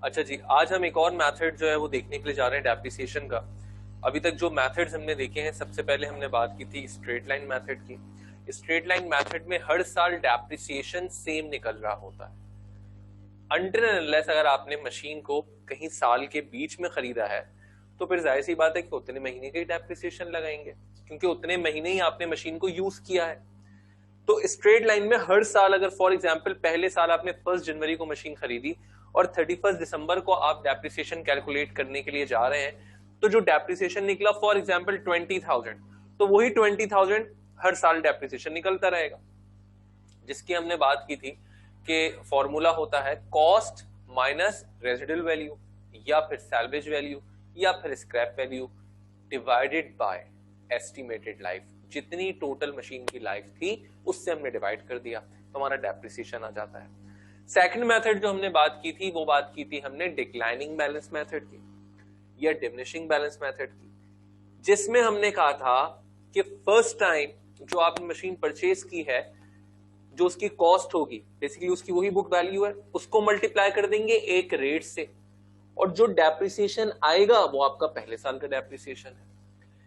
अच्छा जी, आज हम एक और मेथड जो है वो देखने के लिए जा रहे हैं डेप्रिसिएशन का। अभी तक जो मेथड्स हमने देखे हैं, सबसे पहले हमने बात की थी स्ट्रेट लाइन मेथड की। स्ट्रेट लाइन मेथड में हर साल डेप्रिसिएशन सेम निकल रहा होता है अनटिल एंड अनलेस अगर आपने मशीन को कहीं साल के बीच में खरीदा है तो फिर जाहिर सी बात है कि उतने महीने का ही डेप्रिसिएशन लगाएंगे, क्योंकि उतने महीने ही आपने मशीन को यूज किया है। तो स्ट्रेट लाइन में हर साल अगर फॉर एग्जांपल पहले साल आपने 1 जनवरी को मशीन खरीदी और 31 दिसंबर को आप डेप्रिसिएशन कैलकुलेट करने के लिए जा रहे हैं, तो जो डेप्रिसिएशन निकला फॉर एग्जांपल 20,000, तो वही 20,000 हर साल डेप्रिसिएशन निकलता रहेगा, जिसकी हमने बात की थी कि फॉर्मूला होता है कॉस्ट माइनस रेजिडुअल वैल्यू या फिर सैल्वेज वैल्यू या फिर scrap value divided by estimated life. जितनी टोटल मशीन की लाइफ थी उससे हमने डिवाइड कर दिया तो हमारा डेप्रिसिएशन आ जाता है। सेकंड मेथड जो हमने बात की थी वो बात की थी हमने डिक्लाइनिंग बैलेंस मेथड की या डिमिनिशिंग बैलेंस मेथड की, जिसमें हमने कहा था कि फर्स्ट टाइम जो आपने मशीन परचेज की है, जो उसकी कॉस्ट होगी बेसिकली उसकी वही बुक वैल्यू है, उसको मल्टीप्लाई कर देंगे एक रेट से, और जो डेप्रिसिएशन आएगा वो आपका पहले साल का डेप्रिसिएशन है।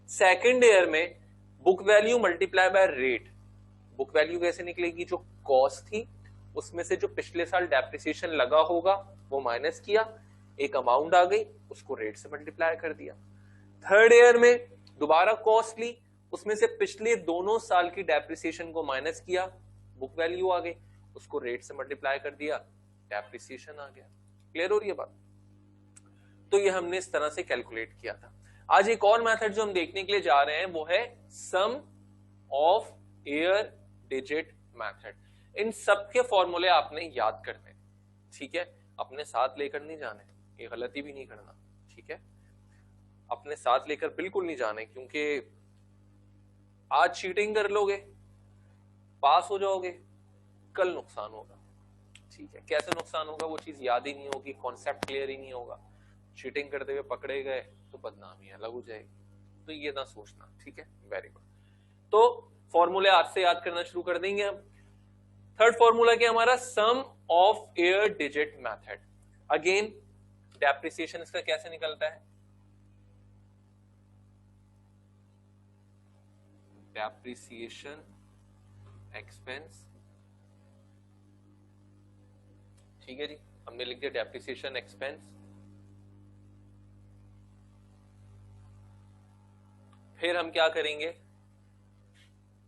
सेकंड ईयर में book value multiply by rate. Book value कैसे निकलेगी? जो कॉस्ट थी उसमें से जो पिछले साल डेप्रिसिएशन लगा होगा वो माइनस किया, एक अमाउंट आ गई, उसको रेट से मल्टीप्लाई कर दिया। थर्ड ईयर में दोबारा कॉस्ट ली, उसमें से पिछले दोनों साल की डेप्रिसिएशन को माइनस किया, बुक वैल्यू आ गई, उसको रेट से मल्टीप्लाई कर दिया, डेप्रिसिएशन आ गया। क्लियर हो रही है बात? तो ये हमने इस तरह से कैलकुलेट किया था। आज एक और मेथड जो हम देखने के लिए जा रहे हैं वो है sum of year digit method. इन सब के फॉर्मूले आपने याद करने, ठीक है, अपने साथ लेकर नहीं जाने, ये गलती भी नहीं करना, ठीक है, अपने साथ लेकर बिल्कुल नहीं जाने, क्योंकि आज चीटिंग कर लोगे, पास हो जाओगे, कल नुकसान होगा। ठीक है, कैसे नुकसान होगा? वो चीज याद ही नहीं होगी, कॉन्सेप्ट क्लियर ही नहीं होगा, चीटिंग करते हुए पकड़े गए तो बदनामी अलग हो जाएगी। तो ये ना सोचना, ठीक है, वेरी गुड। तो फॉर्मूले आज से याद करना शुरू कर देंगे हम। थर्ड फॉर्मूला क्या हमारा? Sum of year digit method. Again depreciation इसका कैसे निकलता है? डेप्रिसिएशन एक्सपेंस, ठीक है जी, हमने लिख दिया डेप्रिसिएशन एक्सपेंस। फिर हम क्या करेंगे?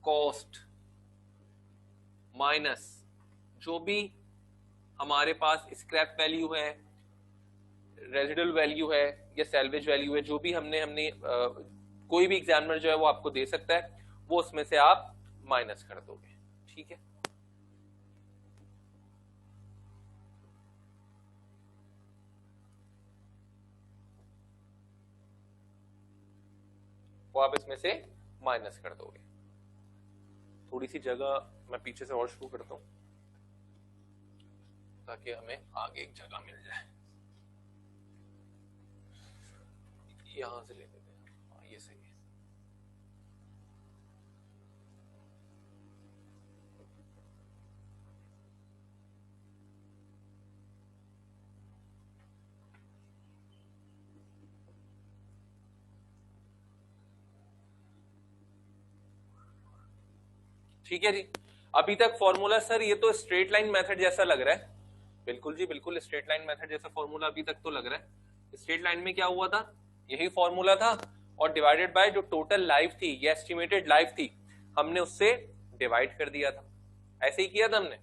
कॉस्ट माइनस जो भी हमारे पास स्क्रैप वैल्यू है, रेजिडुअल वैल्यू है या सैल्वेज वैल्यू है, जो भी हमने कोई भी एग्जामिनर जो है वो आपको दे सकता है, वो उसमें से आप माइनस कर दोगे, ठीक है। वो आप इसमें से माइनस कर दोगे। थोड़ी सी जगह मैं पीछे से और शुरू करता हूं ताकि हमें आगे एक जगह मिल जाए। यहां से ले लेते हैं, हाँ ये सही है। ठीक है जी, अभी तक फॉर्मूला सर ये तो स्ट्रेट लाइन मेथड जैसा लग रहा है। बिल्कुल जी बिल्कुल, स्ट्रेट लाइन मेथड जैसा फॉर्मूला अभी तक तो लग रहा है। स्ट्रेट लाइन में क्या हुआ था? यही फॉर्मूला था, और डिवाइडेड बाय जो टोटल लाइफ थी या एस्टिमेटेड लाइफ थी हमने उससे डिवाइड कर दिया था, ऐसे ही किया था हमने।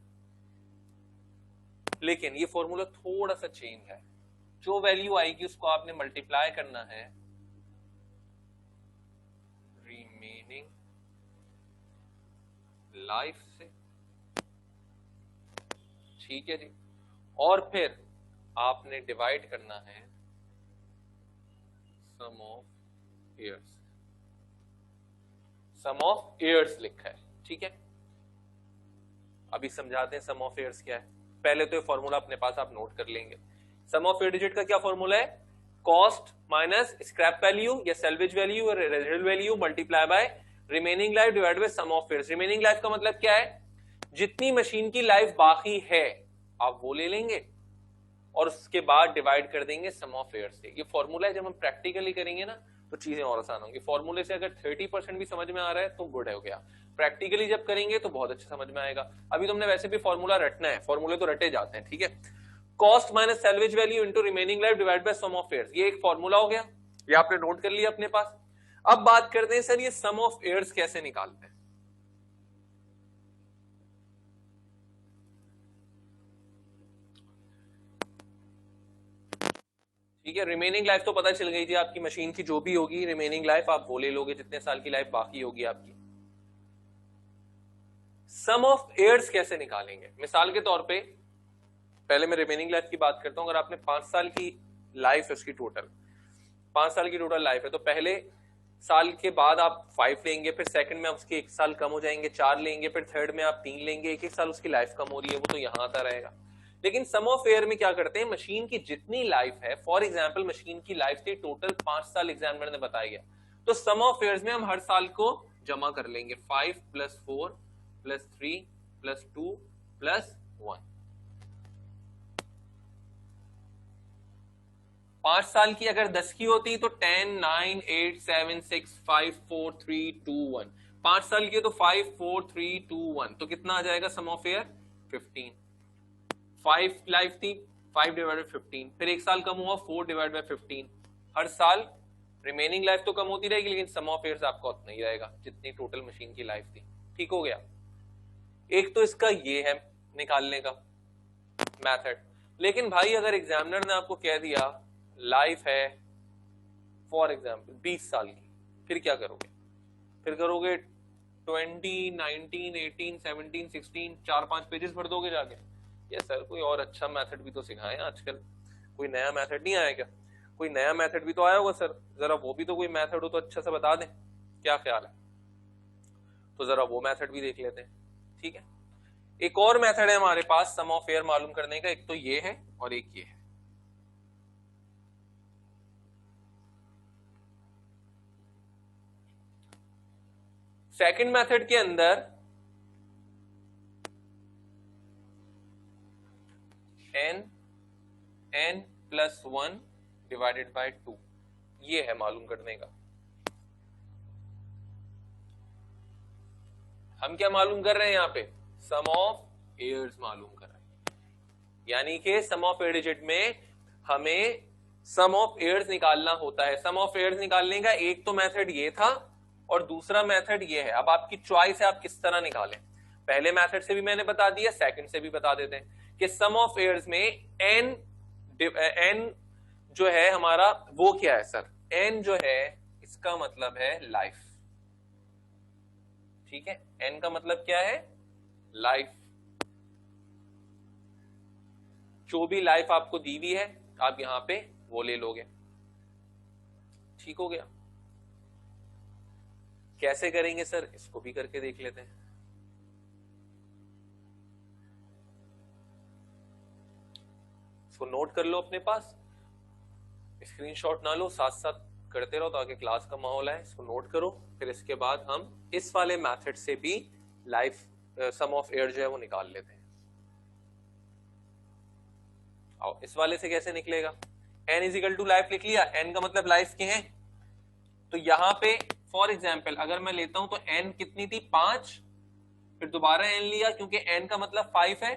लेकिन ये फॉर्मूला थोड़ा सा चेंज है, जो वैल्यू आएगी उसको आपने मल्टीप्लाई करना है रिमेनिंग लाइफ से, ठीक है जी, और फिर आपने डिवाइड करना है sum of years. Sum of years लिखा है, ठीक है। अभी समझाते हैं सम ऑफ ईयर्स क्या है। पहले तो ये फॉर्मूला अपने पास आप नोट कर लेंगे। सम ऑफ ईयर डिजिट का क्या फॉर्मूला है? कॉस्ट माइनस स्क्रैप वैल्यू या सैल्वेज वैल्यू और residual value multiply by remaining life divided by sum of years. Remaining life का मतलब क्या है? जितनी मशीन की लाइफ बाकी है आप वो ले लेंगे, और उसके बाद डिवाइड कर देंगे सम ऑफ एयर से। ये फॉर्मूला है, जब हम प्रैक्टिकली करेंगे ना तो चीजें और आसान होंगी। फॉर्मूले से अगर 30% भी समझ में आ रहा है तो गुड हो गया, प्रैक्टिकली जब करेंगे तो बहुत अच्छा समझ में आएगा। अभी तुमने वैसे भी फॉर्मूला रटना है, फॉर्मूले तो रटे जाते हैं, ठीक है। Cost minus salvage value into remaining life divide by sum of years, ये एक फॉर्मूला हो गया, ये आपने नोट कर लिया अपने पास। अब बात करते हैं सर ये सम ऑफ एयर्स कैसे निकालते हैं। ठीक है, रिमेनिंग लाइफ तो पता चल गई थी आपकी मशीन की, जो भी होगी रिमेनिंग लाइफ आप वो ले लोगे जितने साल की लाइफ बाकी होगी आपकी। सम ऑफ एयर्स कैसे निकालेंगे, मिसाल के तौर पे पहले मैं रिमेनिंग लाइफ की बात करता हूं। अगर आपने 5 साल की लाइफ है उसकी टोटल, 5 साल की टोटल लाइफ है, तो पहले साल के बाद आप 5 लेंगे, फिर सेकंड में उसके 1 साल कम हो जाएंगे, 4 लेंगे, फिर थर्ड में आप 3 लेंगे, 1-1 साल उसकी लाइफ कम हो रही है, वो तो यहां आता रहेगा। लेकिन सम ऑफ एयर में क्या करते हैं, मशीन की जितनी लाइफ है, फॉर एग्जांपल मशीन की लाइफ थी टोटल 5 साल, एग्जामिनर ने बताया गया, तो सम ऑफ एयर्स में हम हर साल को जमा कर लेंगे, 5 + 4 + 3 + 2 + 1। 5 साल की अगर 10 की होती तो 10 9 8 7 6 5 4 3 2 1, 5 साल की तो 5 4 3 2 1, तो कितना आ जाएगा सम ऑफ एयर 15। 5 लाइफ थी, 5 / 15, फिर 1 साल कम हुआ 4 / 15। हर साल रिमेनिंग लाइफ तो कम होती रहेगी लेकिन सम ऑफ एयर्स आपका उतना ही रहेगा जितनी टोटल मशीन की लाइफ थी। ठीक हो गया, एक तो इसका ये है निकालने का मेथड। लेकिन भाई अगर एग्जामिनर ने आपको कह दिया लाइफ है फॉर एग्जाम्पल 20 साल की, फिर क्या करोगे? फिर करोगे 20 19 18 17 16, 4-5 पेजेस भर दोगे जाके? ये सर कोई और अच्छा मेथड भी तो सिखाएं आजकल, कोई नया मेथड नहीं आया क्या? कोई नया मेथड भी तो आया होगा सर, जरा वो भी तो कोई मेथड हो तो अच्छा से बता दें, क्या ख्याल है? तो जरा वो मेथड भी देख लेते हैं। ठीक है, एक और मेथड है हमारे पास सम ऑफ एयर मालूम करने का, एक तो ये है और एक ये है। सेकंड मेथड के अंदर n + 1 / 2 ये है मालूम करने का। हम क्या मालूम कर रहे हैं यहाँ पे? सम ऑफ एयर्स मालूम कर रहे हैं, यानी कि सम ऑफ एयर डिजिट में हमें सम ऑफ एयर्स निकालना होता है। सम ऑफ एयर्स निकालने का एक तो मेथड ये था और दूसरा मेथड ये है। अब आपकी चॉइस है आप किस तरह निकालें। पहले मेथड से भी मैंने बता दिया, सेकंड से भी बता देते हैं कि सम ऑफ एयर्स में n जो है हमारा वो क्या है सर? n जो है इसका मतलब है लाइफ। ठीक है, n का मतलब क्या है? लाइफ। जो भी लाइफ आपको दी हुई है आप यहां पे वो ले लोगे। ठीक हो गया, कैसे करेंगे सर? इसको भी करके देख लेते हैं। इसको नोट कर लो अपने पास, स्क्रीनशॉट ना लो, साथ साथ करते रहो ताकि क्लास का माहौल है। इसको नोट करो, फिर इसके बाद हम इस वाले मेथड से भी लाइफ सम ऑफ एयर जो है वो निकाल लेते हैं। आओ, इस वाले से कैसे निकलेगा? n = लाइफ लिख लिया, n का मतलब लाइफ के हैं, तो यहां पे फॉर एग्जाम्पल अगर मैं लेता हूं तो n कितनी थी? 5, फिर दोबारा n लिया क्योंकि n का मतलब 5 है,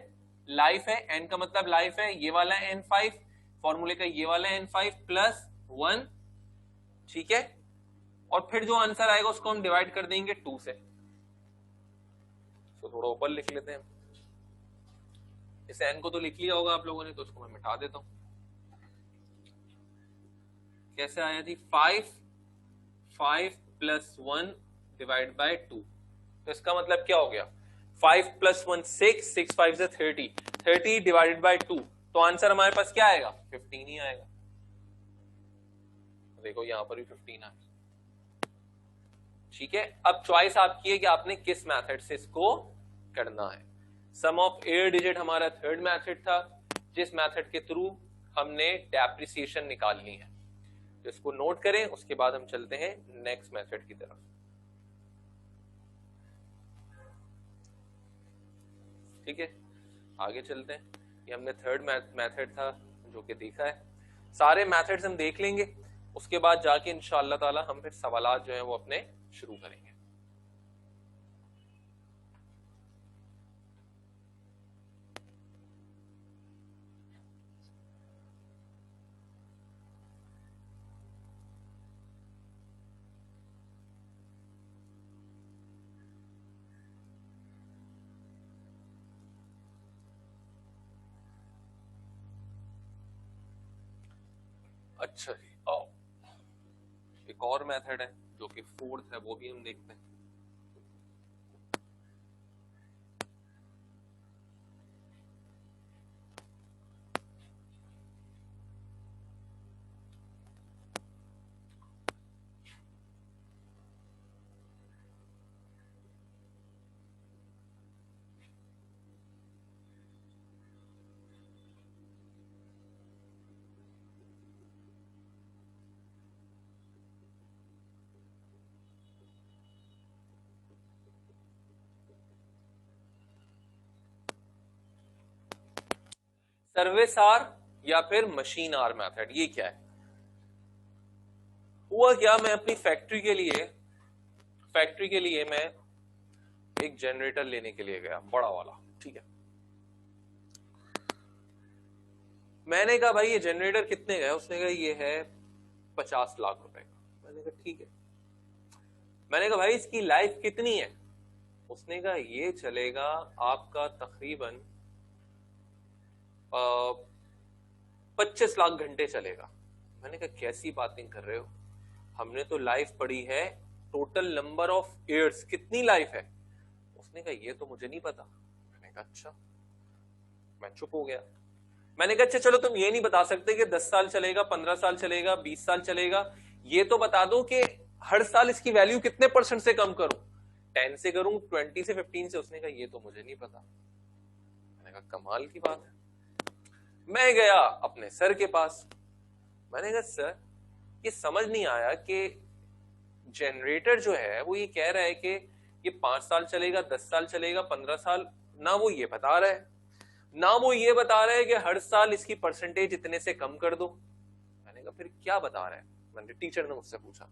लाइफ है, n का मतलब लाइफ है, ये वाला n5 फॉर्मूले का, ये वाला n5 + 1। ठीक है, और फिर जो आंसर आएगा उसको हम डिवाइड कर देंगे 2 से। तो थोड़ा ऊपर लिख लेते हैं, इस n को तो लिख लिया होगा आप लोगों ने, तो उसको मैं मिटा देता हूं। कैसे आया थी? 5 + 1 / 2, तो इसका मतलब क्या हो गया? 5 + 1 6, 6 5 से 30, 30 / 2, तो आंसर हमारे पास क्या आएगा? 15 ही आएगा। देखो यहां पर भी 15 आएगा। ठीक है, अब चॉइस आपकी है कि आपने किस मेथड से इसको करना है। सम ऑफ एयर डिजिट हमारा थर्ड मेथड था, जिस मेथड के थ्रू हमने डेप्रिसिएशन निकालनी है। तो इसको नोट करें, उसके बाद हम चलते हैं नेक्स्ट मेथड की तरफ। ठीक है, आगे चलते हैं। ये हमने थर्ड मेथड था जो कि देखा है। सारे मेथड्स हम देख लेंगे, उसके बाद जाके इंशाअल्लाह ताला हम फिर सवालात जो हैं वो अपने शुरू करेंगे। अच्छा जी, आओ एक और मेथड है जो कि फोर्थ है, वो भी हम देखते हैं। सर्विस आर या फिर मशीन आर मेथड, ये क्या है? हुआ क्या, मैं अपनी फैक्ट्री के लिए मैं एक जनरेटर लेने के लिए गया, बड़ा वाला, ठीक है। मैंने कहा भाई ये जनरेटर कितने का है? उसने कहा ये है 50 लाख रुपए का। मैंने कहा ठीक है। मैंने कहा भाई इसकी लाइफ कितनी है? उसने कहा ये चलेगा आपका तकरीबन 25 लाख घंटे चलेगा। मैंने कहा कैसी बातें कर रहे हो, हमने तो लाइफ पढ़ी है टोटल नंबर ऑफ ईयर्स, कितनी लाइफ है? उसने कहा ये तो मुझे नहीं पता। मैंने कहा अच्छा। मैं चुप हो गया। मैंने कहा अच्छा चलो तुम ये नहीं बता सकते कि 10 साल चलेगा, 15 साल चलेगा, 20 साल चलेगा, ये तो बता दो कि हर साल इसकी वैल्यू कितने % से कम करूं, 10 से करूं, 20 से, 15 से? उसने कहा ये तो मुझे नहीं पता। मैंने कहा कमाल की बात है। मैं गया अपने सर के पास। मैंने कहा सर ये समझ नहीं आया कि जनरेटर जो है वो ये कह रहा है कि ये 5 साल चलेगा, 10 साल चलेगा, 15 साल, ना वो ये बता रहा है, ना वो ये बता रहा है कि हर साल इसकी % इतने से कम कर दो। मैंने कहा फिर क्या बता रहा है? मैंने टीचर ने मुझसे पूछा।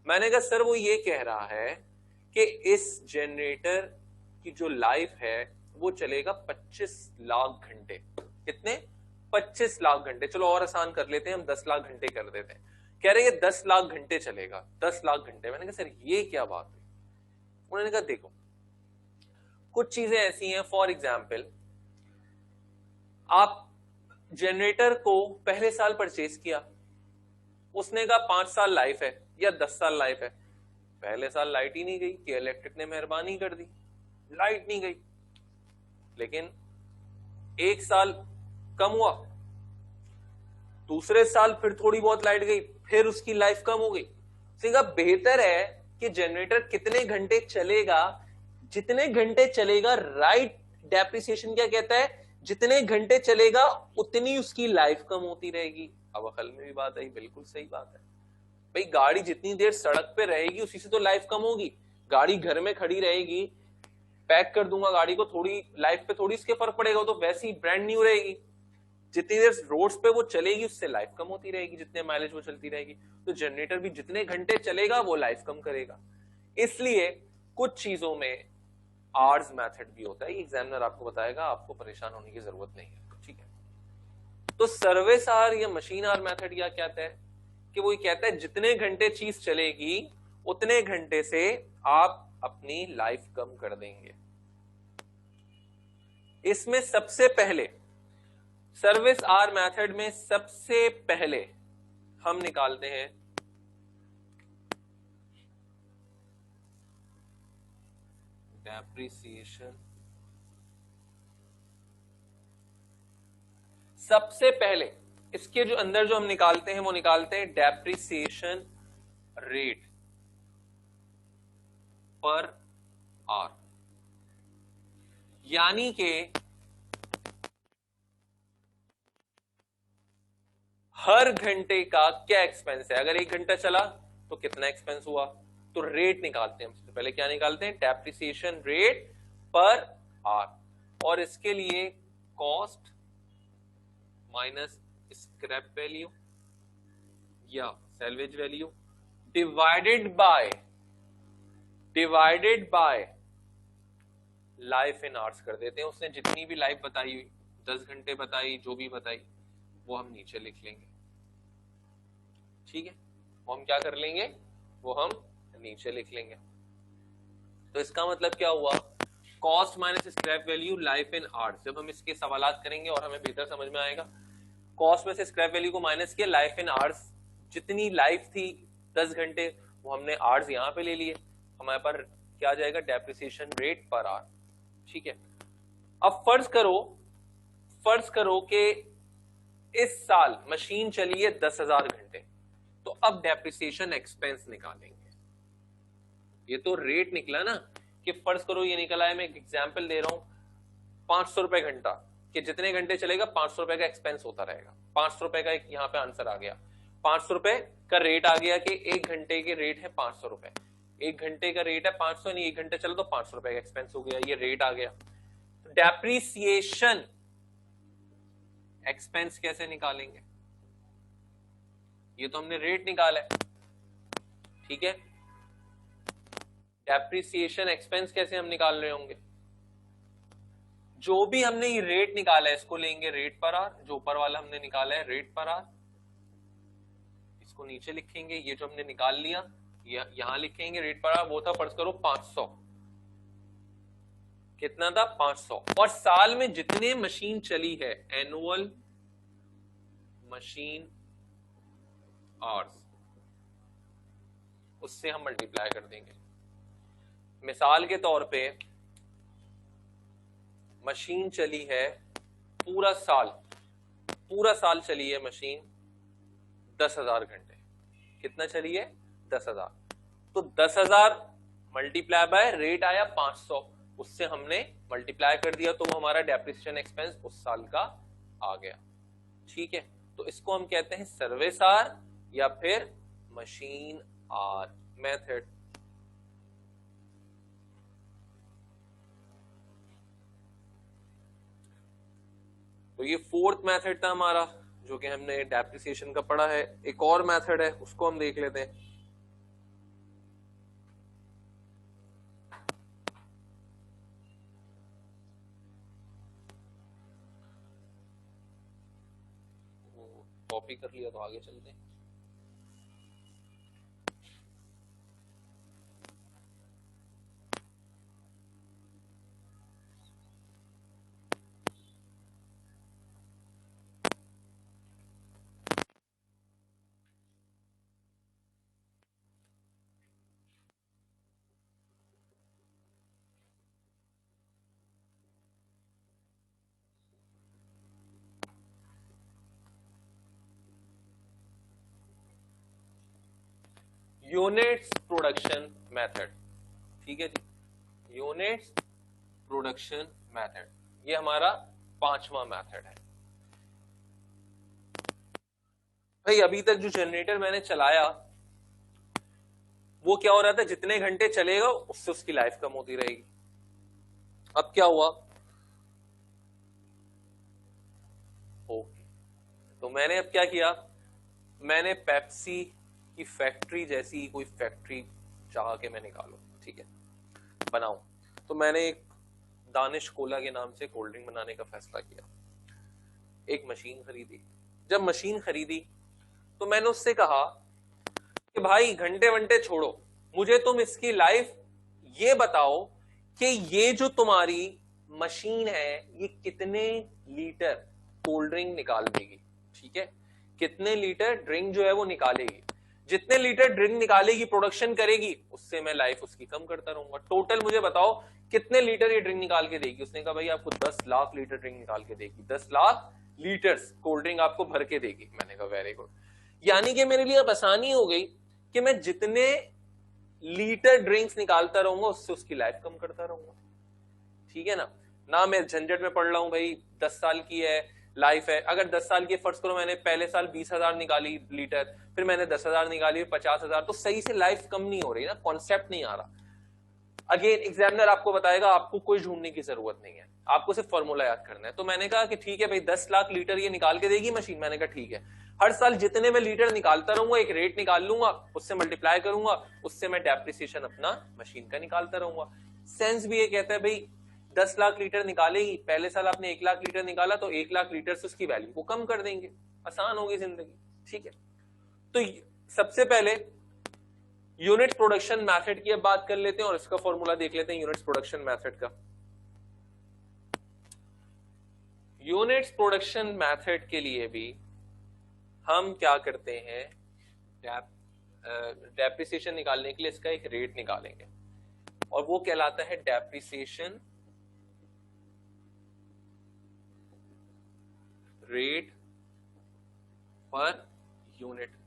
मैंने कहा सर वो ये कह रहा है कि इस जनरेटर की जो लाइफ है वो चलेगा 25 लाख घंटे। कितने? 25 लाख घंटे। चलो और आसान कर लेते हैं, हम 10 लाख घंटे कर देते हैं। कह रहे हैं 10 लाख घंटे चलेगा, 10 लाख घंटे। मैंने कहा सर ये क्या बात है? उन्होंने कहा देखो कुछ चीजें ऐसी हैं, फॉर एग्जाम्पल आप जनरेटर को पहले साल परचेज किया, उसने कहा 5 साल लाइफ है या 10 साल लाइफ है। पहले साल लाइट ही नहीं गई कि इलेक्ट्रिक ने मेहरबानी कर दी, लाइट नहीं गई। लेकिन 1 साल कम हुआ, दूसरे साल फिर थोड़ी बहुत लाइट गई, फिर उसकी लाइफ कम हो गई। तो बेहतर है कि जनरेटर कितने घंटे चलेगा, जितने घंटे चलेगा, राइट डेप्रिसिएशन क्या कहता है, जितने घंटे चलेगा उतनी उसकी लाइफ कम होती रहेगी। अब अकल में भी बात आई, बिल्कुल सही बात है भाई। गाड़ी जितनी देर सड़क पे रहेगी उसी से तो लाइफ कम होगी। गाड़ी घर में खड़ी रहेगी, पैक कर दूंगा गाड़ी को, थोड़ी लाइफ पे थोड़ी इसके फर्क पड़ेगा, तो वैसे ही ब्रांड न्यू रहेगी। जितनी देर रोड्स पे वो चलेगी उससे लाइफ कम होती रहेगी, जितने माइलेज वो चलती रहेगी। तो जनरेटर भी जितने घंटे चलेगा वो लाइफ कम करेगा। इसलिए कुछ चीजों में आर्स मेथड भी होता है, एग्जामिनर आपको बताएगा, आपको परेशान होने की जरूरत नहीं है, ठीक है। तो सर्विस आर या मशीन आर मेथड क्या कहता है कि वो ये कहता है जितने घंटे चीज चलेगी उतने घंटे से आप अपनी लाइफ कम कर देंगे। इसमें सबसे पहले सर्विस आर मेथड में सबसे पहले हम निकालते हैं डेप्रिसिएशन। सबसे पहले इसके जो अंदर जो हम निकालते हैं वो निकालते हैं डेप्रिसिएशन रेट पर आर, यानी कि हर घंटे का क्या एक्सपेंस है। अगर 1 घंटा चला तो कितना एक्सपेंस हुआ, तो रेट निकालते हैं। सबसे पहले क्या निकालते हैं? डेप्रिसिएशन रेट पर आर। और इसके लिए कॉस्ट माइनस स्क्रैप वैल्यू या salvage value divided by life in hours कर देते हैं। उसने जितनी भी लाइफ बताई हुई, 10 घंटे बताई, जो भी बताई, वो हम नीचे लिख लेंगे। ठीक है, वो हम क्या कर लेंगे, वो हम नीचे लिख लेंगे। तो इसका मतलब क्या हुआ, cost minus scrap value life in hours. जब हम इसके सवालात करेंगे और हमें बेहतर समझ में आएगा, कॉस्ट में से स्क्रैप वैल्यू को माइनस किया, लाइफ इन आवर्स, जितनी लाइफ थी 10 घंटे, वो हमने आवर्स यहां पे ले लिए, हमारे पर क्या आ जाएगा, डेप्रिसिएशन रेट पर आवर। ठीक है, अब फर्ज करो कि इस साल मशीन चली है 10,000 घंटे, तो अब डेप्रिसिएशन एक्सपेंस निकालेंगे। ये तो रेट निकला ना, कि फर्ज करो ये निकला है, मैं एक एग्जांपल दे रहा हूं, 500 रुपए घंटा, कि जितने घंटे चलेगा 500 रुपए का एक्सपेंस होता रहेगा। 500 रुपए का एक यहाँ पे आंसर आ गया, 500 रुपए का रेट आ गया कि एक घंटे के रेट है 500 रुपए, एक घंटे का रेट है 500, नहीं एक घंटे चलो तो 500 रुपए का एक्सपेंस हो गया, ये रेट आ गया। तो डेप्रिसिएशन एक्सपेंस कैसे निकालेंगे, ये तो हमने रेट निकाला है। ठीक है, डेप्रिसिएशन एक्सपेंस कैसे हम निकाल रहे होंगे, जो भी हमने ये रेट निकाला है इसको लेंगे रेट पर आवर, जो ऊपर वाला हमने निकाला है रेट पर आवर, इसको नीचे लिखेंगे, ये जो हमने निकाल लिया यहां लिखेंगे रेट पर आवर, वो था फर्ज करो 500, कितना था 500, और साल में जितने मशीन चली है, एनुअल मशीन आवर्स, उससे हम मल्टीप्लाई कर देंगे। मिसाल के तौर पे मशीन चली है पूरा साल चली है मशीन 10,000 घंटे, कितना चली है 10,000, तो 10,000 मल्टीप्लाई बाय रेट आया 500, उससे हमने मल्टीप्लाई कर दिया, तो वो हमारा डेप्रिसिएशन एक्सपेंस उस साल का आ गया। ठीक है, तो इसको हम कहते हैं सर्विस आर या फिर मशीन आर मेथड। तो ये फोर्थ मेथड था हमारा, जो कि हमने डेप्रिसिएशन का पढ़ा है। एक और मेथड है, उसको हम देख लेते हैं। कॉपी कर लिया तो आगे चलते हैं। Units production method. ठीक है जी, यूनिट्स प्रोडक्शन मेथड, ये हमारा 5वां मेथड है। भाई अभी तक जो जनरेटर मैंने चलाया वो क्या हो रहा था, जितने घंटे चलेगा उससे उसकी लाइफ कम होती रहेगी। अब क्या हुआ, ओके, तो मैंने अब क्या किया, मैंने पेप्सी की फैक्ट्री जैसी कोई फैक्ट्री चाह के मैं निकालू, ठीक है, बनाऊं, तो मैंने एक दानिश कोला के नाम से कोल्ड ड्रिंक बनाने का फैसला किया। एक मशीन खरीदी, जब मशीन खरीदी तो मैंने उससे कहा कि भाई घंटे वंटे छोड़ो, मुझे तुम इसकी लाइफ ये बताओ कि ये जो तुम्हारी मशीन है ये कितने लीटर कोल्ड ड्रिंक निकाल देगी। ठीक है, कितने लीटर ड्रिंक जो है वो निकालेगी, जितने लीटर ड्रिंक निकालेगी, प्रोडक्शन करेगी, उससे मैं लाइफ उसकी कम करता रहूंगा। टोटल मुझे बताओ कितने लीटर ये ड्रिंक निकाल के देगी। उसने कहा भाई आपको 10 लाख लीटर ड्रिंक निकाल के देगी, 10 लाख लीटर्स कोल्ड ड्रिंक आपको भर के देगी। मैंने कहा वेरी गुड, यानी कि मेरे लिए अब आसानी हो गई कि मैं जितने लीटर ड्रिंक्स निकालता रहूंगा उससे उसकी लाइफ कम करता रहूंगा। ठीक है ना मैं झंझट में पड़ रहा हूं, भाई 10 साल की है लाइफ है, अगर 10 साल की फर्ज करो मैंने पहले साल 20,000 निकाली लीटर, फिर मैंने 10,000 निकाली, 50,000, तो सही से लाइफ कम नहीं हो रही ना, कॉन्सेप्ट नहीं आ रहा। अगेन एग्जामिनर आपको बताएगा, आपको कोई ढूंढने की जरूरत नहीं है, आपको सिर्फ फॉर्मूला याद करना है। तो मैंने कहा कि ठीक है भाई 10 लाख लीटर ये निकाल के देगी मशीन। मैंने कहा ठीक है, हर साल जितने मैं लीटर निकालता रहूंगा एक रेट निकाल लूंगा, उससे मल्टीप्लाई करूंगा, उससे मैं डेप्रिसिएशन अपना मशीन का निकालता रहूंगा। सेंस भी ये कहता है भाई 10 लाख लीटर निकालेगी, पहले साल आपने 1 लाख लीटर निकाला तो 1 लाख लीटर से उसकी वैल्यू को कम कर देंगे, आसान होगी जिंदगी। ठीक है, तो सबसे पहले यूनिट प्रोडक्शन मेथड की अब बात कर लेते हैं और इसका फॉर्मूला देख लेते हैं यूनिट्स प्रोडक्शन मेथड का। यूनिट्स प्रोडक्शन मेथड के लिए भी हम क्या करते हैं, डेप्रिसिएशन निकालने के लिए इसका एक रेट निकालेंगे और वो कहलाता है डेप्रिसिएशन रेट पर यूनिट।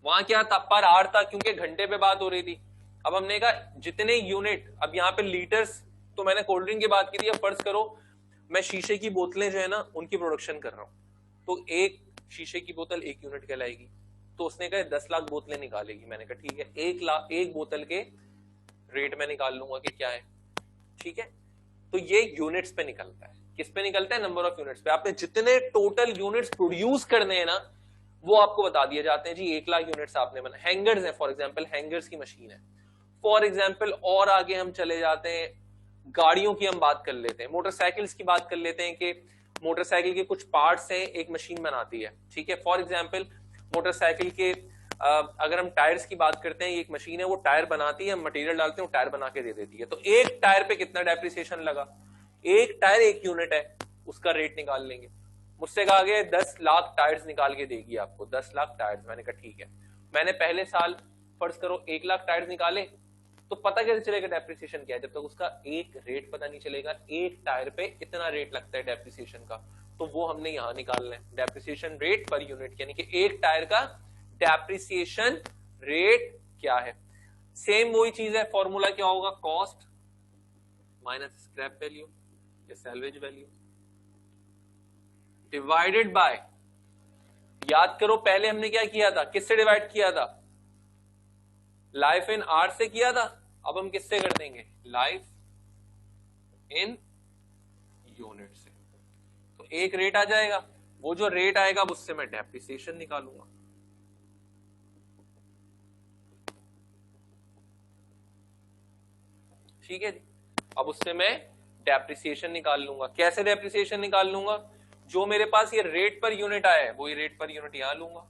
वहां क्या था, पर आर था क्योंकि घंटे पे बात हो रही थी। अब हमने कहा जितने यूनिट, अब यहाँ पे लीटर्स, तो मैंने कोल्ड ड्रिंक की बात की थी, अब फर्ज करो मैं शीशे की बोतलें जो है ना उनकी प्रोडक्शन कर रहा हूं, तो एक शीशे की बोतल 1 यूनिट कहलाएगी। तो उसने कहा 10 लाख बोतलें निकालेगी। मैंने कहा ठीक है, 1 बोतल के रेट में निकाल लूंगा कि क्या है। ठीक है, तो ये यूनिट्स पे निकलता है। किस पे निकलता है, नंबर ऑफ यूनिट्स पे। आपने जितने टोटल यूनिट्स प्रोड्यूस करने हैं ना वो आपको बता दिए जाते हैं जी 1 लाख यूनिट्स आपने बना। हैंगर्स है फॉर एग्जांपल, हैंगर्स की मशीन है फॉर एग्जांपल। और आगे हम चले जाते हैं, गाड़ियों की हम बात कर लेते हैं, मोटरसाइकिल्स की बात कर लेते हैं कि मोटरसाइकिल के कुछ पार्ट्स हैं एक मशीन बनाती है। ठीक है, फॉर एग्जांपल मोटरसाइकिल के अगर हम टायर्स की बात करते हैं, एक मशीन है वो टायर बनाती है, हम मटेरियल डालते हैं वो टायर बना के दे देती है। तो एक टायर पे कितना डेप्रिसिएशन लगा, एक टायर 1 यूनिट है, उसका रेट निकाल लेंगे। मुझसे कहा गया 10 लाख टायर्स निकाल के देगी आपको, 10 लाख टायर्स। मैंने कहा ठीक है, मैंने पहले साल फर्ज करो 1 लाख टायर्स निकाले, तो पता कैसे चलेगा डेप्रिसिएशन क्या है, जब तक उसका एक रेट पता नहीं चलेगा। एक टायर पे इतना रेट लगता है डेप्रिसिएशन का, तो वो हमने यहां निकालना है, डेप्रिसिएशन रेट पर यूनिट, यानी कि एक टायर का डेप्रिसिएशन रेट क्या है। सेम वही चीज है, फॉर्मूला क्या होगा, कॉस्ट माइनस स्क्रैप वैल्यू या सैल्वेज वैल्यू डिवाइडेड बाय, याद करो पहले हमने क्या किया था, किससे डिवाइड किया था, लाइफ इन आर से किया था। अब हम किससे कर देंगे, लाइफ इन यूनिट से। तो एक रेट आ जाएगा, वो जो रेट आएगा उससे मैं डेप्रिसिएशन निकालूंगा। ठीक है जी, अब उससे मैं डेप्रिसिएशन निकाल लूंगा। कैसे डेप्रिसिएशन निकाल लूंगा, जो मेरे पास ये रेट पर यूनिट आया है वही रेट पर यूनिट यहां लूंगा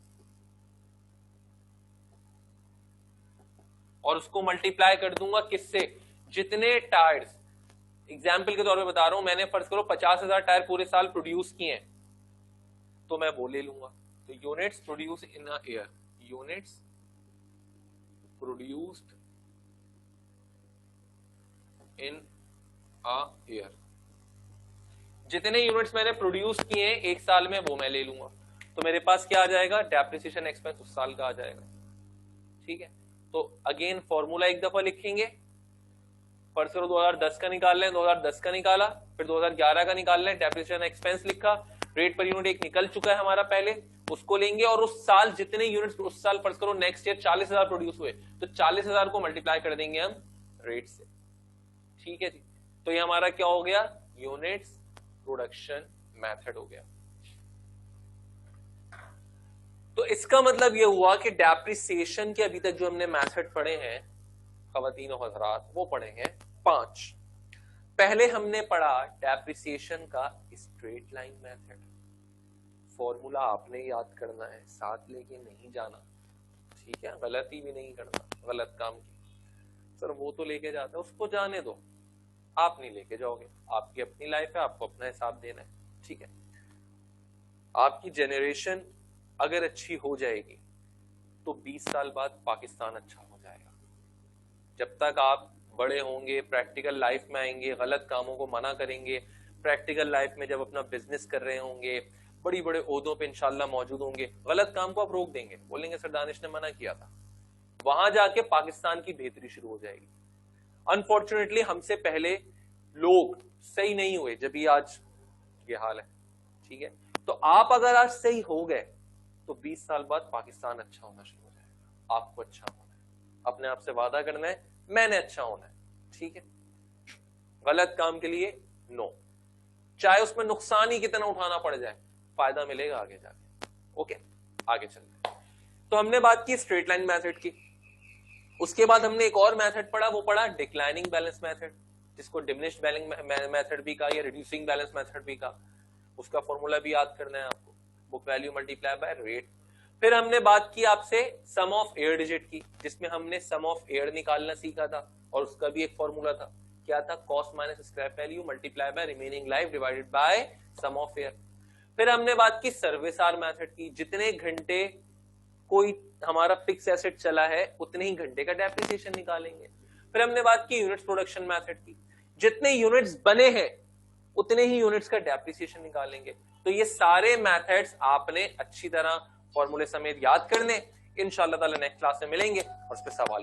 और उसको मल्टीप्लाई कर दूंगा किससे, जितने टायर्स, एग्जाम्पल के तौर पे बता रहा हूं, मैंने फर्ज करो 50,000 टायर पूरे साल प्रोड्यूस किए हैं, तो मैं वो ले लूंगा। तो units produce in a year, units produced in a year, जितने यूनिट्स मैंने प्रोड्यूस किए हैं एक साल में वो मैं ले लूंगा। तो मेरे पास क्या आ जाएगा, डेप्रिसिएशन एक्सपेंस उस साल का आ जाएगा। ठीक है, तो अगेन फॉर्मूला एक दफा लिखेंगे, फर्स्ट करो 2010 का निकाल लें, 2010 का निकाला, फिर 2011 का निकाल लें, डेप्रिसिएशन एक्सपेंस लिखा, रेट पर यूनिट एक निकल चुका है हमारा पहले, उसको लेंगे और उस साल जितने यूनिट्स उस साल फर्स्ट करो नेक्स्ट ईयर 40,000 प्रोड्यूस हुए, तो 40,000 को मल्टीप्लाई कर देंगे हम रेट से। ठीक है जी, तो ये हमारा क्या हो गया, यूनिट्स प्रोडक्शन मेथड हो गया। तो इसका मतलब यह हुआ कि डेप्रिसिएशन के अभी तक जो हमने मेथड पढ़े हैं खवातीन और हज़रात, वो पढ़े हैं 5। पहले हमने पढ़ा डेप्रिसिएशन का स्ट्रेट लाइन मेथड, फॉर्मूला आपने याद करना है, साथ लेके नहीं जाना। ठीक है, गलती भी नहीं करना, गलत काम की सर वो तो लेके जाता है, उसको जाने दो, आप नहीं लेके जाओगे, आपकी अपनी लाइफ है, आपको अपना हिसाब देना है। ठीक है, आपकी जेनरेशन अगर अच्छी हो जाएगी तो 20 साल बाद पाकिस्तान अच्छा हो जाएगा। जब तक आप बड़े होंगे, प्रैक्टिकल लाइफ में आएंगे, गलत कामों को मना करेंगे, प्रैक्टिकल लाइफ में जब अपना बिजनेस कर रहे होंगे, बड़ी बड़े ओहदों पे इंशाल्लाह मौजूद होंगे, गलत काम को आप रोक देंगे, बोलेंगे सर दानिश ने मना किया था, वहां जाके पाकिस्तान की बेहतरी शुरू हो जाएगी। अनफॉर्चुनेटली हमसे पहले लोग सही नहीं हुए, जब भी आज ये हाल है। ठीक है, तो आप अगर आज सही हो गए तो 20 साल बाद पाकिस्तान अच्छा होना शुरू हो जाएगा। आपको अच्छा होना है, अपने आप से वादा करना है मैंने अच्छा होना है। ठीक है, गलत काम के लिए नो, चाहे उसमें नुकसान ही कितना उठाना पड़ जाए, फायदा मिलेगा आगे जाके। ओके, आगे चलते हैं। तो हमने बात की स्ट्रेट लाइन मेथड की, उसके बाद हमने एक और मेथड पढ़ा, वो पढ़ा डिक्लाइनिंग बैलेंस मेथड, जिसको डिमिनिश्ड बैलेंस मेथड भी कहा या रिड्यूसिंग बैलेंस मेथड भी कहा। उसका फॉर्मूला भी याद करना है आपको, book value multiply by rate. फिर हमने बात की आपसे सम ऑफ एयर डिजिट की, जिसमें हमने सम ऑफ एयर निकालना सीखा था और उसका भी एक फॉर्मूला था, क्या था, cost minus scrap value multiply by remaining life divided by sum of year. फिर हमने बात की सर्विस आवर मेथड की, जितने घंटे कोई हमारा फिक्स एसेट चला है उतने ही घंटे का डेप्रिसिएशन निकालेंगे। फिर हमने बात की यूनिट्स प्रोडक्शन मेथड की, जितने यूनिट्स बने हैं उतने ही यूनिट्स का डेप्रिसिएशन निकालेंगे। तो ये सारे मेथड्स आपने अच्छी तरह फॉर्मूले समेत याद करने। इंशाल्लाह ताला नेक्स्ट क्लास में मिलेंगे और उस पर सवाल